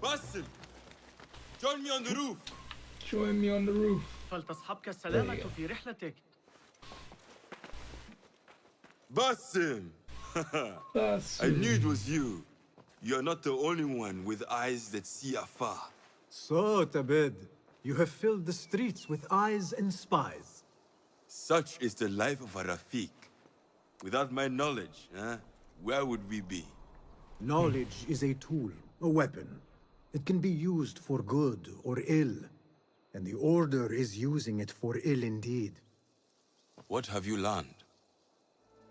Basim, join me on the roof. Join me on the roof. فلتصحبك السلامة في رحلتك. Basim! I knew it was you. You're not the only one with eyes that see afar. So, Tabid, you have filled the streets with eyes and spies. Such is the life of a Rafiq. Without my knowledge, where would we be? Knowledge is a tool, a weapon. It can be used for good or ill. And the Order is using it for ill indeed. What have you learned?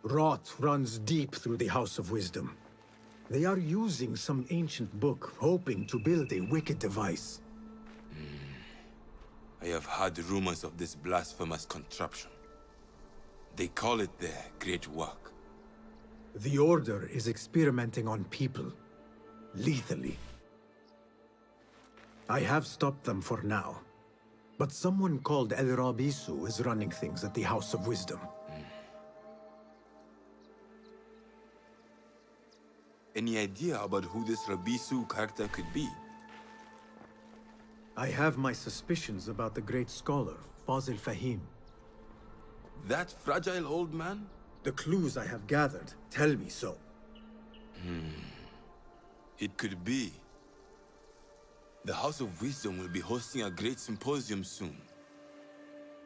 Rot runs deep through the House of Wisdom. They are using some ancient book, hoping to build a wicked device. I have heard rumors of this blasphemous contraption. They call it their great work. The Order is experimenting on people, lethally. I have stopped them for now. But someone called El Rabisu is running things at the House of Wisdom. Any idea about who this Rabisu character could be? I have my suspicions about the great scholar, Fazil Fahim. That fragile old man? The clues I have gathered tell me so. It could be. The House of Wisdom will be hosting a great symposium soon.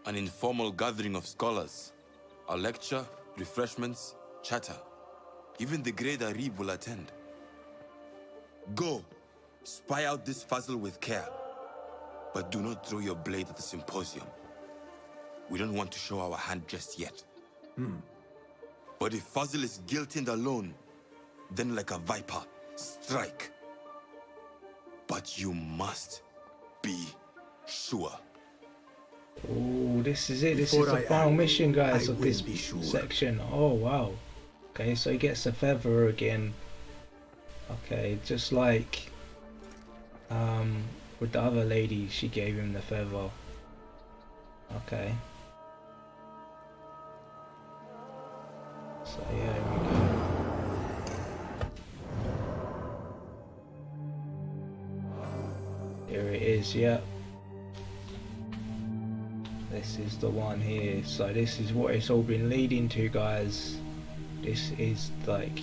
An informal gathering of scholars. A lecture, refreshments, chatter. Even the great Arib will attend. Go, spy out this Fazil with care. But do not throw your blade at the symposium. We don't want to show our hand just yet. But if Fazil is guilty and alone, then like a viper, strike. But you must be sure. Oh, this is it. This is Before the I final act, mission, guys, I of will this be sure. section. Oh, wow. Okay, so he gets a feather again. Okay, just like with the other lady, she gave him the feather. Okay. So yeah, there we go. Here it is, yeah. This is the one here. So this is what it's all been leading to, guys. This is like,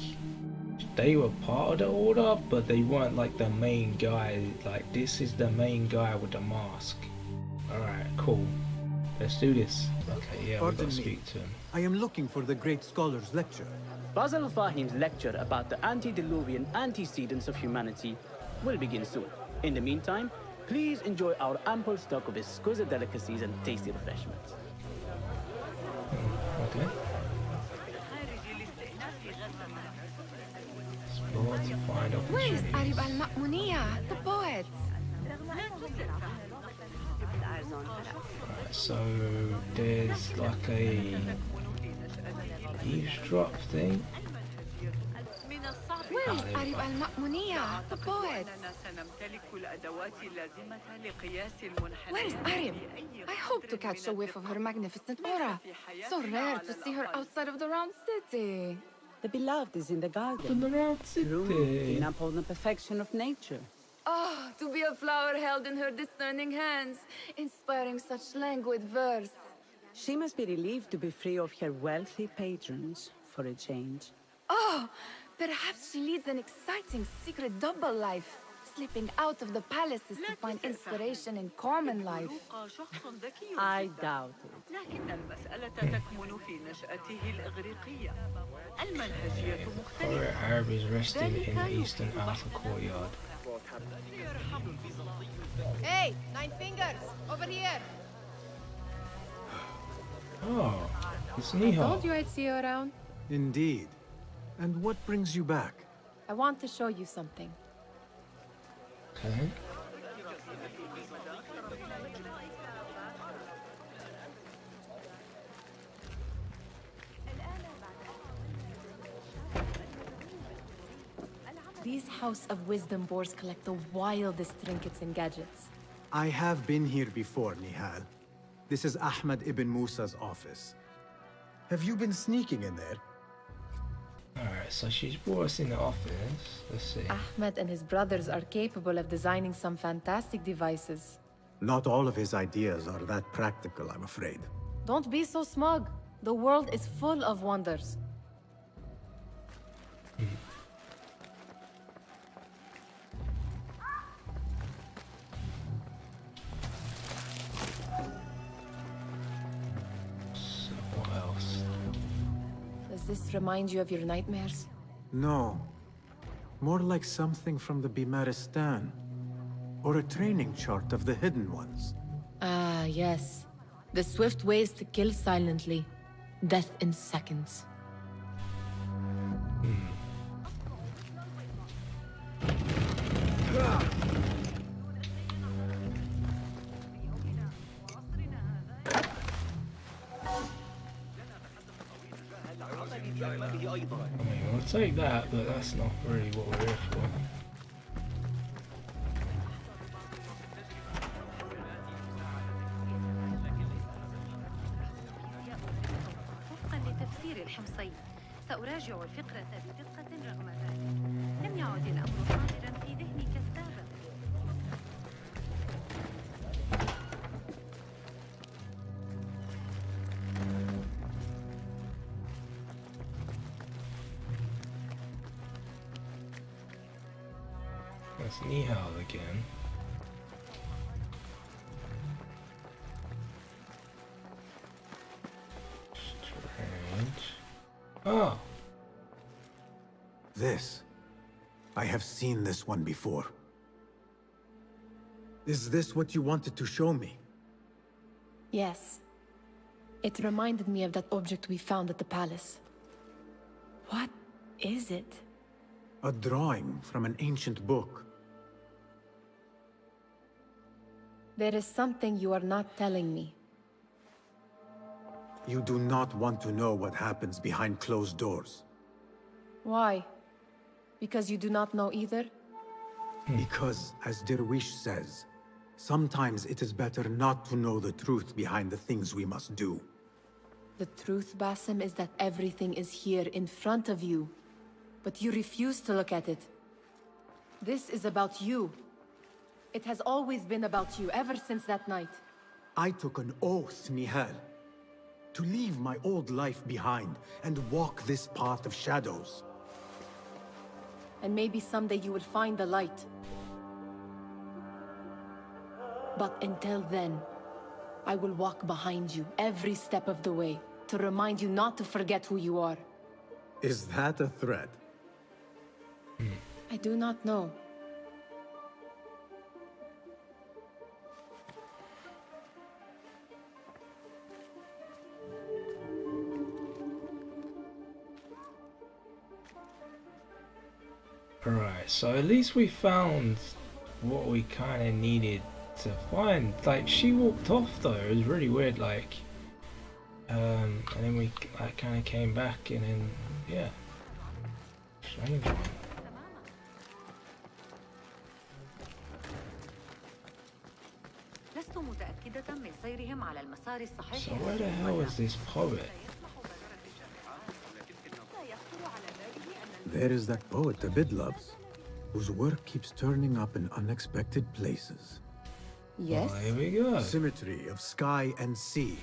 they were part of the Order, but they weren't like the main guy. Like, this is the main guy with the mask. Alright, cool. Let's do this. Okay, yeah, we've got to speak to him. I am looking for the great scholar's lecture. Basil Fahim's lecture about the antediluvian antecedents of humanity will begin soon. In the meantime, please enjoy our ample stock of exquisite delicacies and tasty refreshments. Okay. Explore to find Where is opportunities. Arib al-Ma'muniya, the poet? Right, so there's like a eavesdrop thing. Where is Arib al-Ma'muniya, the poet? Where is Arib? I hope to catch a whiff of her magnificent aura. So rare to see her outside of the round city. The beloved is in the garden. In the round city. Upon the perfection of nature. Oh, to be a flower held in her discerning hands, inspiring such languid verse. She must be relieved to be free of her wealthy patrons for a change. Oh, perhaps she leads an exciting secret double life, slipping out of the palaces to find inspiration in common life. I doubt it. Pirate Arab is resting in the eastern outer courtyard. Hey, Nine Fingers, over here. Oh, it's I Nihal. told you I'd see you around. Indeed. And what brings you back? I want to show you something. Okay. These House of Wisdom boars collect the wildest trinkets and gadgets. I have been here before, Nihal. This is Ahmed ibn Musa's office. Have you been sneaking in there? Alright, so she's brought us in the office. Let's see. Ahmed and his brothers are capable of designing some fantastic devices. Not all of his ideas are that practical, I'm afraid. Don't be so smug. The world is full of wonders. So what else? Does this remind you of your nightmares? No. More like something from the Bimaristan. Or a training chart of the Hidden Ones. Ah, yes. The swift ways to kill silently. Death in seconds. I mean, we'll take that, but that's not really what we're here for. وفقا لتفسير الحمصي سأراجع الفقرة بدقة رغم ذلك لم يعد الأمر حاضرا في ذهني كالسابق. That's Nihal again. Strange. Oh! This. I have seen this one before. Is this what you wanted to show me? Yes. It reminded me of that object we found at the palace. What is it? A drawing from an ancient book. There is something you are not telling me. You do not want to know what happens behind closed doors. Why? Because you do not know either? Because, as Derwish says, sometimes it is better not to know the truth behind the things we must do. The truth, Basim, is that everything is here in front of you. But you refuse to look at it. This is about you. It has always been about you, ever since that night. I took an oath, Nihal, to leave my old life behind and walk this path of shadows. And maybe someday you will find the light. But until then, I will walk behind you every step of the way to remind you not to forget who you are. Is that a threat? I do not know. Alright, so at least we found what we kind of needed to find. Like, she walked off though, it was really weird, like, and then we kind of came back and then, yeah. Strange one. لست متأكدة من سيرهم على المسار الصحيح. So where the hell is this poet? There is that poet Abid loves, whose work keeps turning up in unexpected places. Yes? Oh, here we go. Symmetry of sky and sea,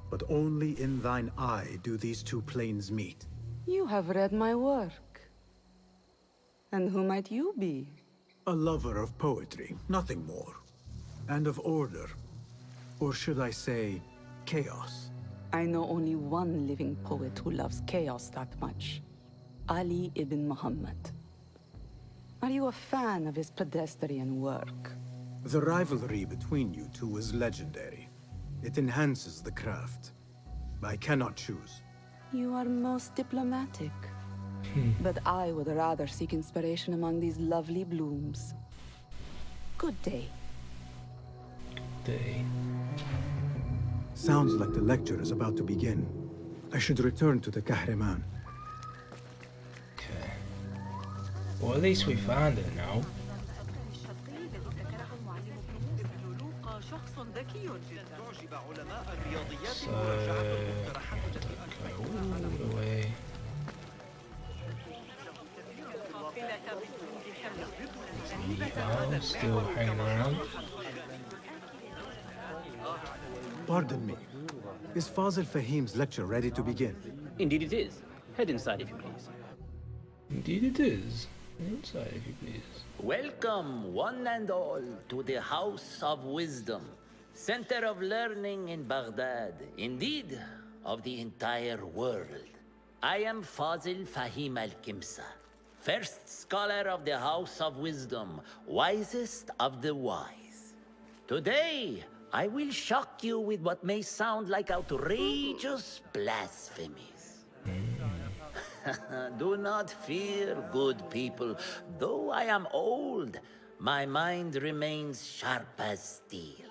but only in thine eye do these two planes meet. You have read my work. And who might you be? A lover of poetry, nothing more. And of order. Or should I say, chaos. I know only one living poet who loves chaos that much. Ali ibn Muhammad. Are you a fan of his pedestrian work? The rivalry between you two is legendary. It enhances the craft. I cannot choose. You are most diplomatic. But I would rather seek inspiration among these lovely blooms. Good day. Day. Sounds like the lecture is about to begin. I should return to the Kahraman. Okay. Well, at least we found it now. So, go all the way. I'm still hanging around. Pardon me. Is Fazil Fahim's lecture ready to begin? Indeed it is. Head inside if you please. Indeed it is. Inside, if you please. Welcome, one and all, to the House of Wisdom, center of learning in Baghdad, indeed, of the entire world. I am Fazil Fahim al-Kimsa, first scholar of the House of Wisdom, wisest of the wise. Today, I will shock you with what may sound like outrageous blasphemies. Do not fear, good people. Though I am old, my mind remains sharp as steel.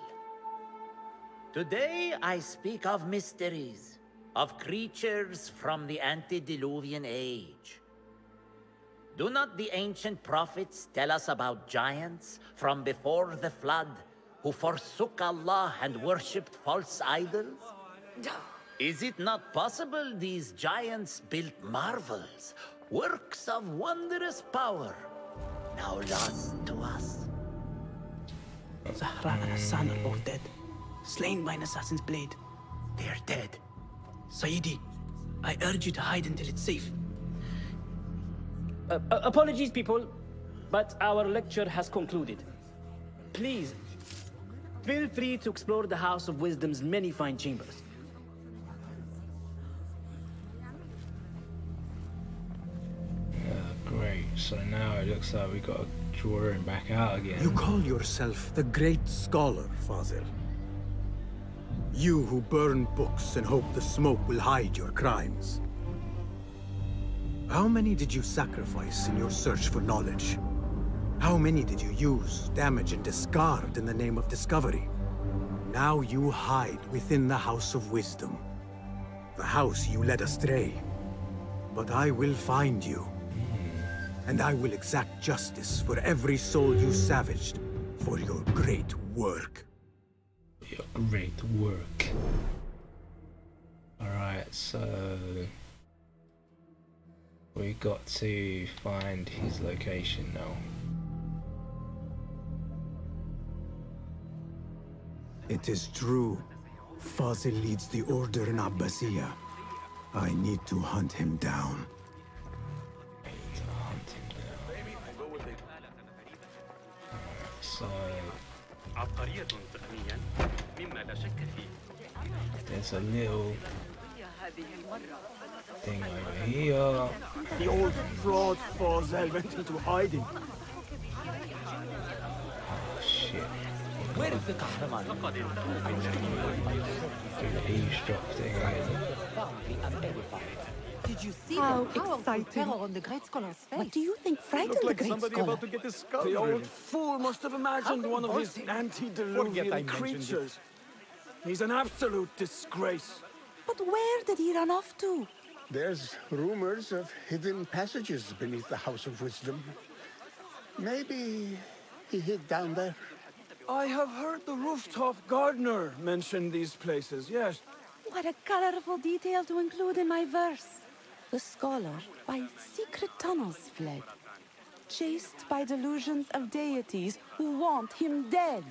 Today I speak of mysteries, of creatures from the antediluvian age. Do not the ancient prophets tell us about giants from before the flood who forsook Allah and worshipped false idols? Is it not possible these giants built marvels, works of wondrous power, now lost to us? Zahra and Hassan are both dead, slain by an assassin's blade. They are dead. Sayyidi, I urge you to hide until it's safe. Apologies, people, but our lecture has concluded. Please, feel free to explore the House of Wisdom's many fine chambers. Great, so now it looks like we got to draw him back out again. You call yourself the great scholar, Fazil. You who burn books and hope the smoke will hide your crimes. How many did you sacrifice in your search for knowledge? How many did you use, damage, and discard in the name of discovery? Now you hide within the House of Wisdom. The house you led astray. But I will find you. And I will exact justice for every soul you savaged for your great work. Your great work. Alright, so we got to find his location now. It is true. Fazil leads the order in Abbasiyya. I need to hunt him down. So there's a little thing over here. The old fraud Fazil went into hiding. Oh shit. Where is the Kahraman? The eavesdrop thing, Did you see how exciting on the great scholar's face? What do you think frightened the great scholar? The old fool must have imagined one of his antediluvian creatures. He's an absolute disgrace. But where did he run off to? There's rumors of hidden passages beneath the House of Wisdom. Maybe he hid down there. I have heard the rooftop gardener mention these places, yes. What a colorful detail to include in my verse. The scholar by secret tunnels fled, chased by delusions of deities who want him dead.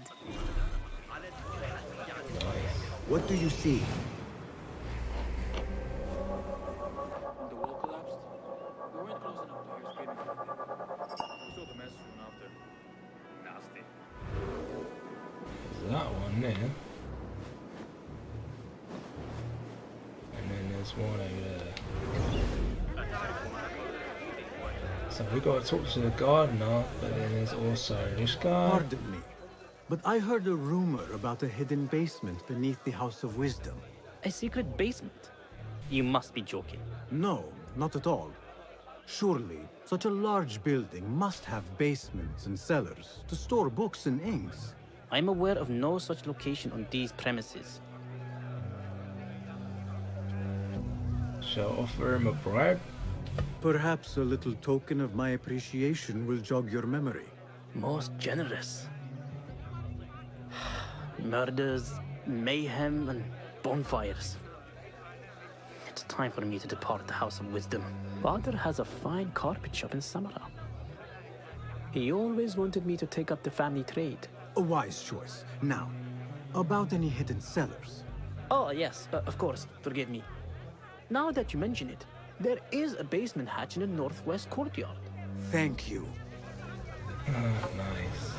What do you see? The wall collapsed. We weren't close enough to hear screaming. We saw the mess soon after. Nasty. There's that one there. And then there's one over there. So we got to talk to the gardener, but then there's also this guy. Pardon me, but I heard a rumor about a hidden basement beneath the House of Wisdom. A secret basement? You must be joking. No, not at all. Surely, such a large building must have basements and cellars to store books and inks. I'm aware of no such location on these premises. Shall I offer him a bribe? Perhaps a little token of my appreciation will jog your memory. Most generous. Murders, mayhem, and bonfires. It's time for me to depart the House of Wisdom. Father has a fine carpet shop in Samara. He always wanted me to take up the family trade. A wise choice. Now, about any hidden cellars? Oh, yes, of course, forgive me. Now that you mention it, there is a basement hatch in the northwest courtyard. Thank you. Oh, nice.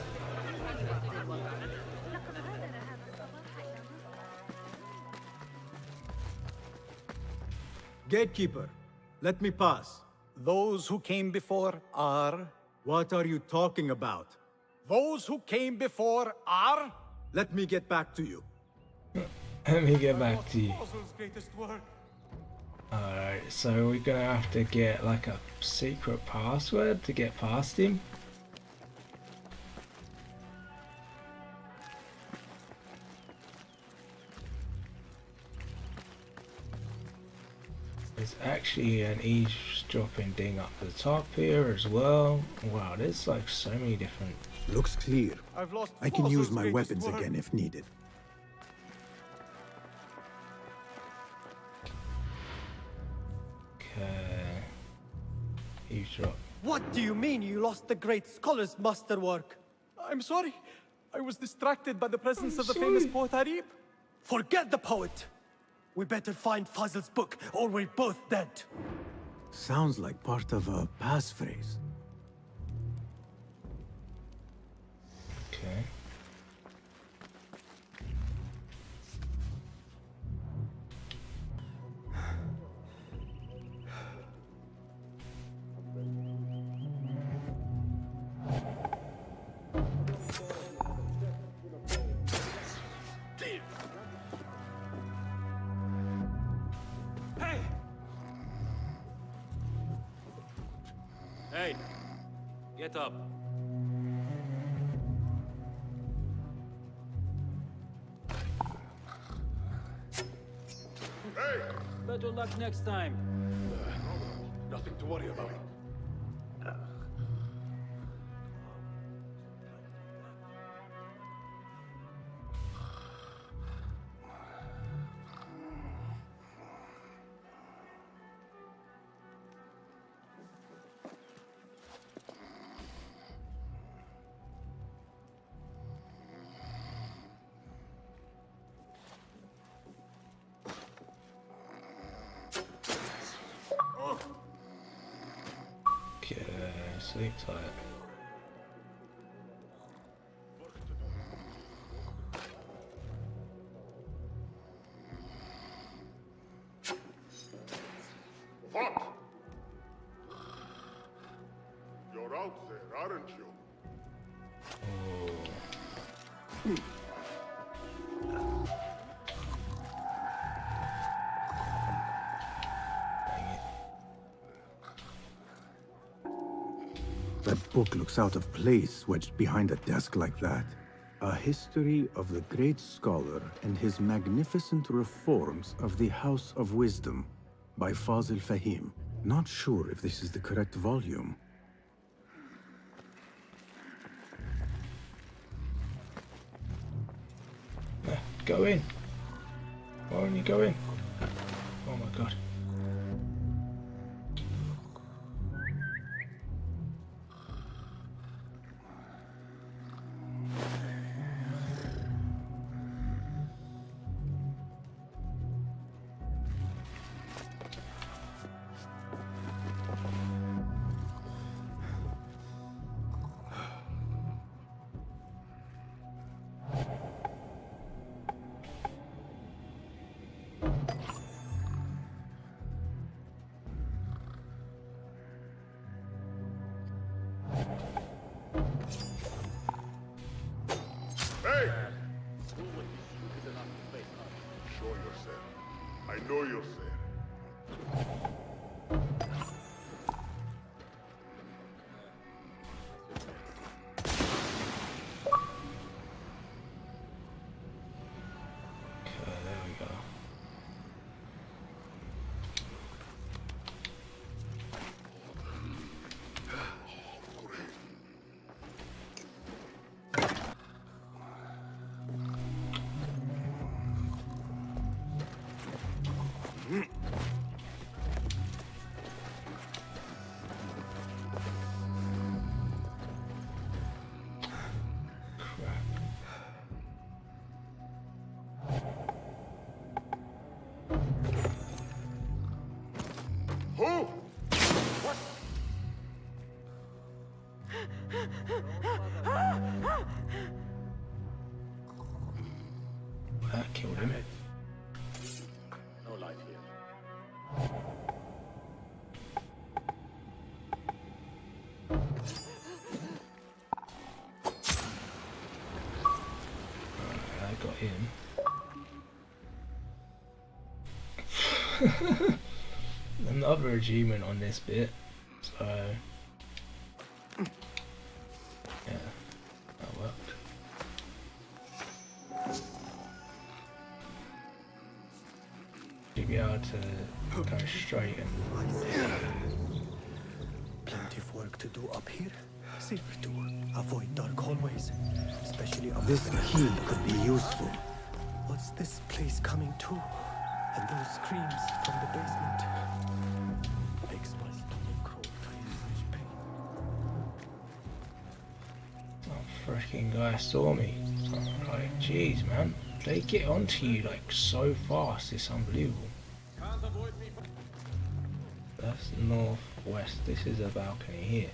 Gatekeeper, let me pass. Those who came before are... What are you talking about? Those who came before are... Let me get back to you. Let me get back to you. Fazil's greatest work. Alright, so we're gonna have to get like a secret password to get past him. There's actually an eavesdropping thing up the top here as well. Wow, there's like so many different... Looks clear. I can use my weapons work. again if needed. Okay. Eavesdrop. What do you mean you lost the great scholar's masterwork? I'm sorry. I was distracted by the presence of the famous poet Harib. Forget the poet! We better find Fazil's book, or we're both dead. Sounds like part of a passphrase. Okay. Hey, get up. Hey! Better luck next time. Nothing to worry about. Okay, sleep tight. What? You're out there, aren't you? That book looks out of place wedged behind a desk like that. A history of the great scholar and his magnificent reforms of the House of Wisdom by Fazil Fahim. Not sure if this is the correct volume. Go in. Why won't you go in? Oh my god. Hey! Show yourself. I know you're there. Okay, there we go. killed him. No life here. I got him. Another achievement on this bit, so yeah, that worked. To be able to go straight and plenty of work to do up here. Safer to avoid dark hallways, especially up This key could be useful. What's this place coming to? And those screams from the basement makes my stomach crawl to such pain. that freaking guy saw me. So I'm like, jeez, man, they get onto you like so fast. It's unbelievable. That's northwest. This is a balcony here.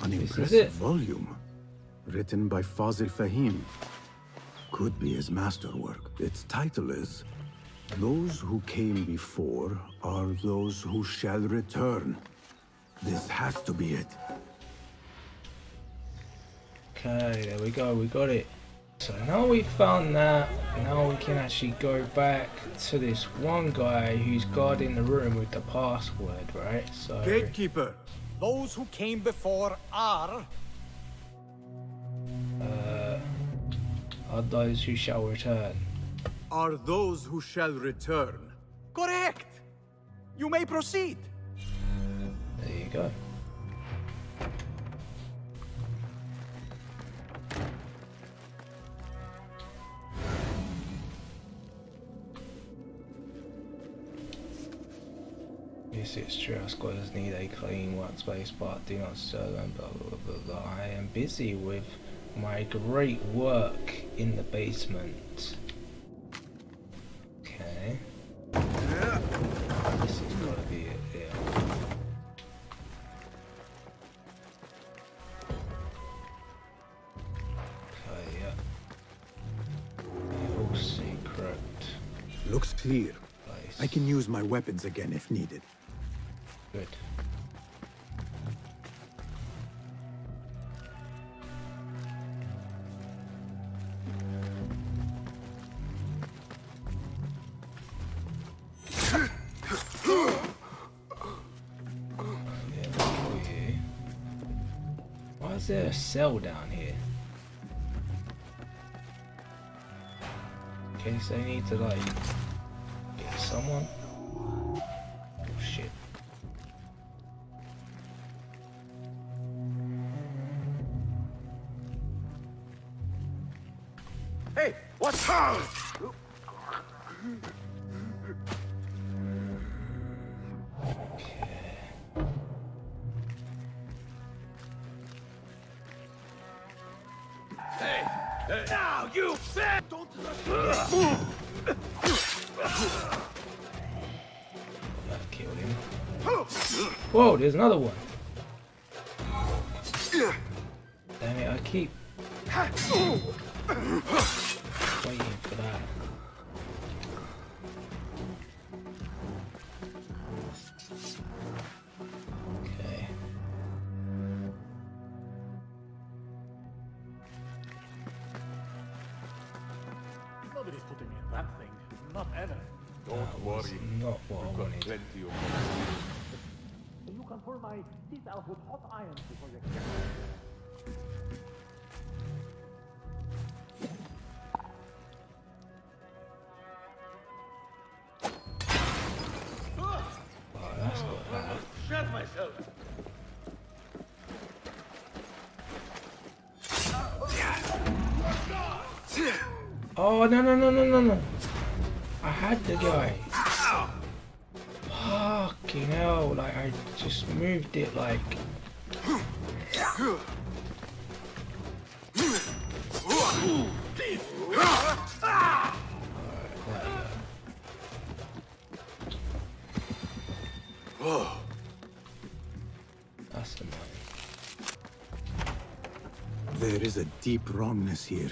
An This is impressive it. volume, written by Fazil Fahim. Could be his masterwork. Its title is, "Those who came before are those who shall return." This has to be it. Okay, there we go, we got it. So now we found that, now we can actually go back to this one guy who's guarding the room with the password, right? So Gatekeeper, those who came before are those who shall return. are those who shall return. Correct. You may proceed. There you go. Yes, it's true. Scholars need a clean workspace, but do not sell them. Blah, blah, blah, blah. I am busy with my great work in the basement. Okay. This has got to be it. Yeah. Okay. Yeah. Evil secret. Looks clear. Place. I can use my weapons again if needed. Good. Why is there a cell down here? In case they need to like get someone. Oh shit. Hey, what's up? Now you said don't That killed him. Whoa, there's another one. Damn it, I keep waiting for that. Okay. Nobody's putting me in that thing. Not ever. That was not what I wanted. Plenty of you can pull my teeth out with hot irons before you get Oh, that's got that. shut myself. Oh, no, no, no, no, no, no. I had the guy. Fucking hell, like I just moved it like... That's annoying. There is a deep wrongness here.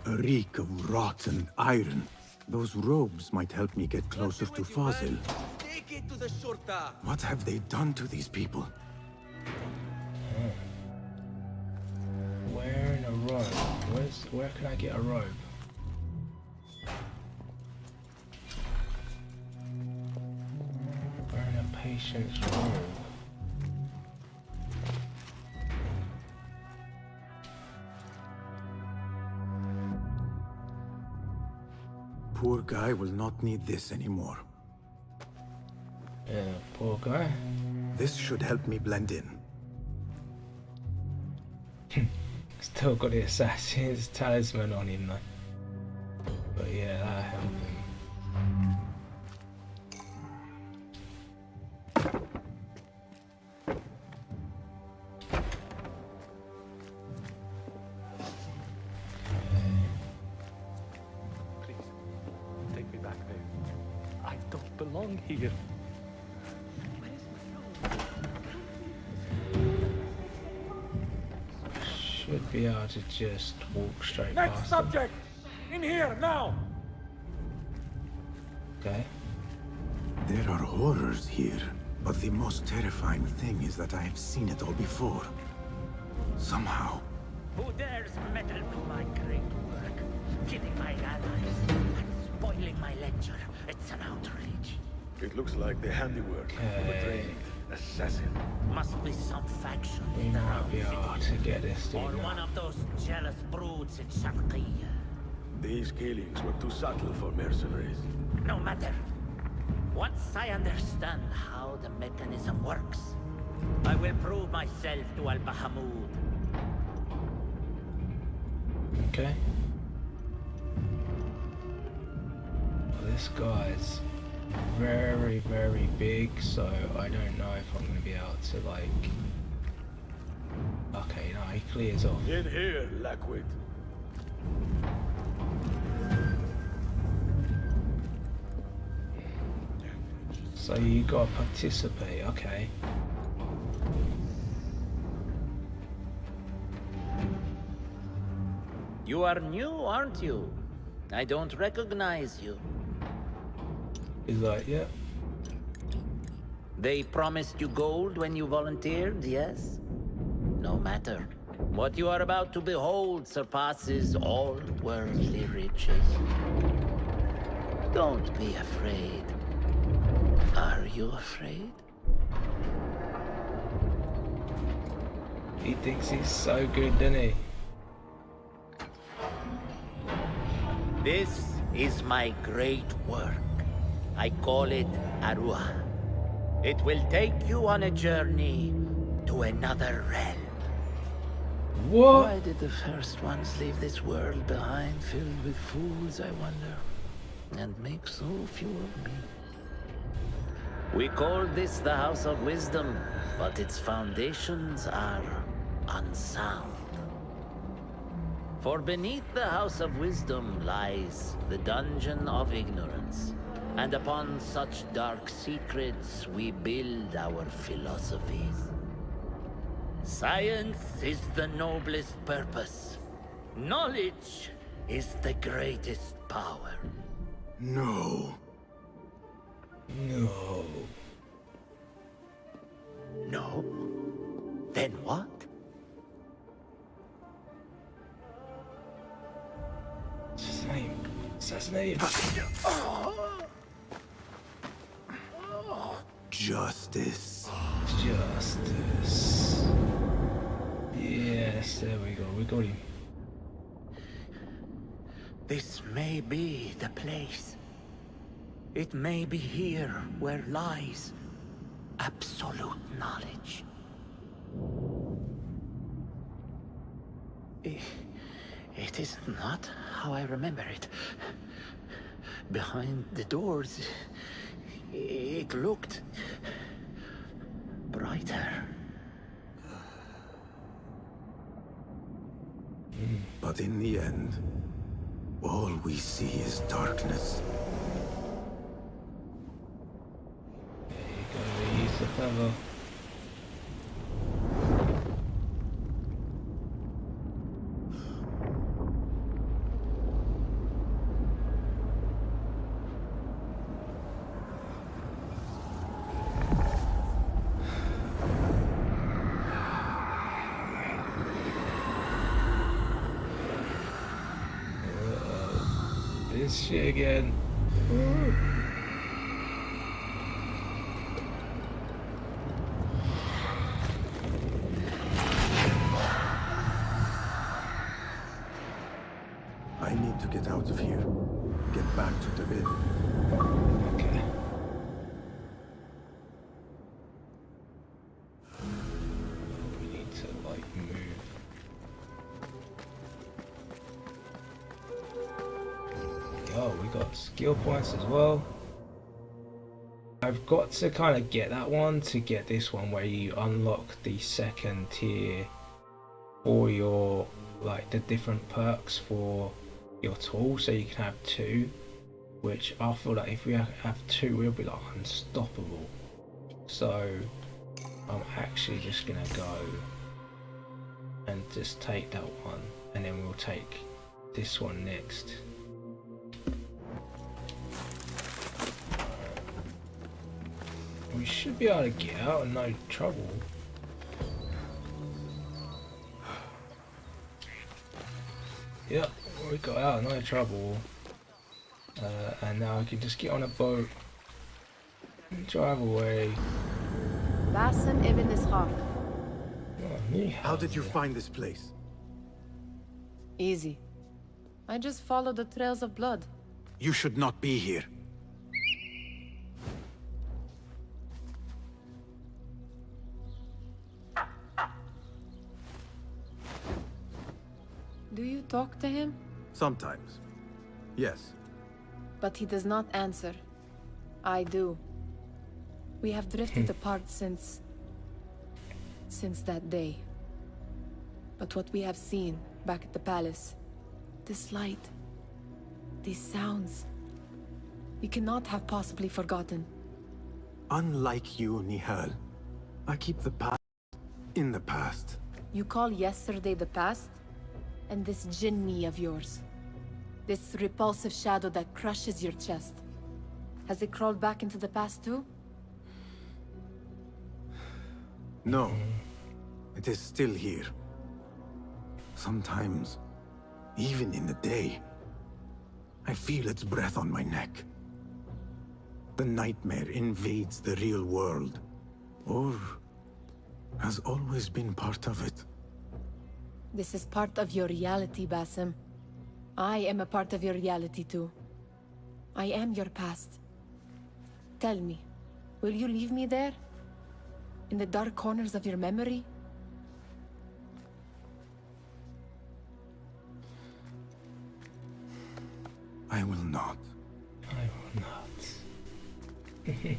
A reek of rotten iron. Those robes might help me get closer to Fazil. Take it to the shorta. What have they done to these people? Wearing a robe. Where can I get a robe? Wearing a patient's robe. Poor guy will not need this anymore. Yeah, poor guy. This should help me blend in. Still got the assassin's talisman on him though. But yeah, that helped him. Please, take me back there. I don't belong here. Should be able to just walk straight Next past subject! In here, now! Okay. There are horrors here, but the most terrifying thing is that I have seen it all before. Somehow. Who dares meddle with my great work, killing my allies and spoiling my lecture? It's an outrage. It looks like the handiwork of a trained assassin. Must be some faction We in the might Round be able to City. get this Or thing one now. of those jealous broods in Sharqiyya. These killings were too subtle for mercenaries. No matter. Once I understand how the mechanism works, I will prove myself to Al-Bahamud. Okay. Well, this guy's very, very big, so I don't know if I'm gonna be able to like. Okay, no, he clears off. In here, Lackwit. So you gotta participate, okay. You are new, aren't you? I don't recognize you. He's like, yeah. They promised you gold when you volunteered, yes? No matter. What you are about to behold surpasses all worldly riches. Don't be afraid. Are you afraid? He thinks he's so good, doesn't he? This is my great work. I call it Arua. It will take you on a journey to another realm. What? Why did the first ones leave this world behind filled with fools, I wonder? And make so few of me. We call this the House of Wisdom, but its foundations are unsound. For beneath the House of Wisdom lies the Dungeon of Ignorance. And upon such dark secrets, we build our philosophies. Science is the noblest purpose. Knowledge is the greatest power. No. No. No? Then what? What's his name? What's his name? Justice. Justice. Yes, there we go. We got him. This may be the place. It may be here where lies absolute knowledge. It is not how I remember it. Behind the doors, it looked brighter. But in the end, all we see is darkness. Gotta use the feather. this shit again. I need to get out of here. Get back to the inn. Okay. We need to like move. Oh, we got skill points as well. I've got to kind of get that one to get this one where you unlock the second tier for your like the different perks for your tool, so you can have two, which I feel like if we have two we'll be like unstoppable. So I'm actually just gonna go and just take that one, and then we'll take this one next. We should be able to get out and no trouble. Yep, we got out, no trouble. And now I can just get on a boat and drive away. Basim ibn Ishaq. How did you find this place? Easy. I just followed the trails of blood. You should not be here. Do you talk to him? Sometimes. Yes. But he does not answer. I do. We have drifted apart since that day. But what we have seen back at the palace, this light, these sounds, we cannot have possibly forgotten. Unlike you, Nihal, I keep the past in the past. You call yesterday the past? And this jinni of yours, this repulsive shadow that crushes your chest, has it crawled back into the past too? No, it is still here. Sometimes, even in the day, I feel its breath on my neck. The nightmare invades the real world, or has always been part of it. This is part of your reality, Basim. I am a part of your reality too. I am your past. Tell me, will you leave me there? In the dark corners of your memory? I will not. I will not.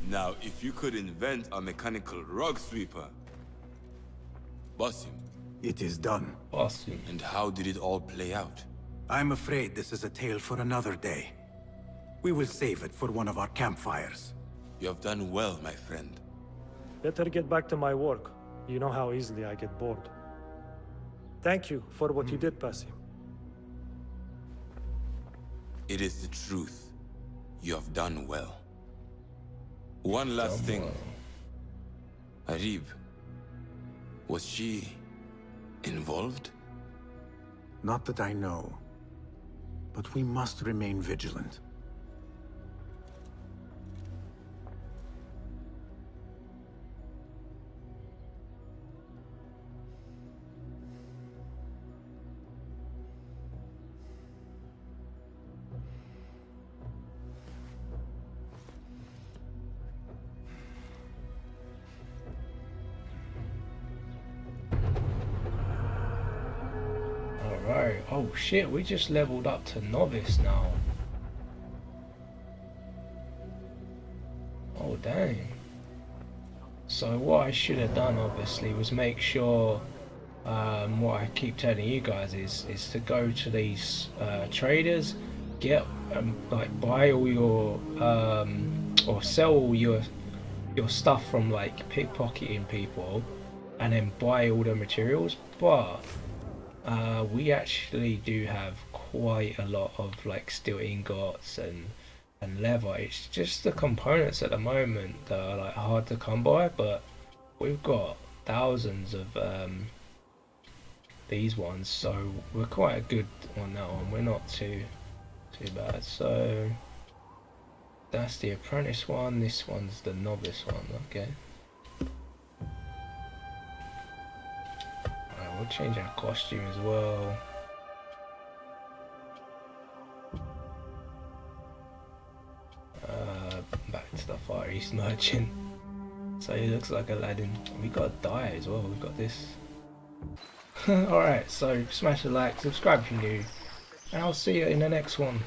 Now, if you could invent a mechanical rug sweeper. Basim. It is done. Basim. And how did it all play out? I'm afraid this is a tale for another day. We will save it for one of our campfires. You have done well, my friend. Better get back to my work. You know how easily I get bored. Thank you for what you did, Basim. It is the truth. You have done well. One last thing. Arib. Was she involved? Not that I know. But we must remain vigilant. Alright, oh shit, we just leveled up to novice now. Oh dang. So what I should have done obviously was make sure, what I keep telling you guys is to go to these traders, get like buy all your or sell all your stuff from like pickpocketing people, and then buy all the materials. But we actually do have quite a lot of like steel ingots and leather. It's just the components at the moment that are like hard to come by, but we've got thousands of these ones, so we're quite good on that one. We're not too bad. So that's the apprentice one. This one's the novice one. Okay. Alright, we'll change our costume as well. Back to the Far East merchant. So he looks like Aladdin. We got a die as well. We've got this. Alright, so smash a like, subscribe if you're new, and I'll see you in the next one.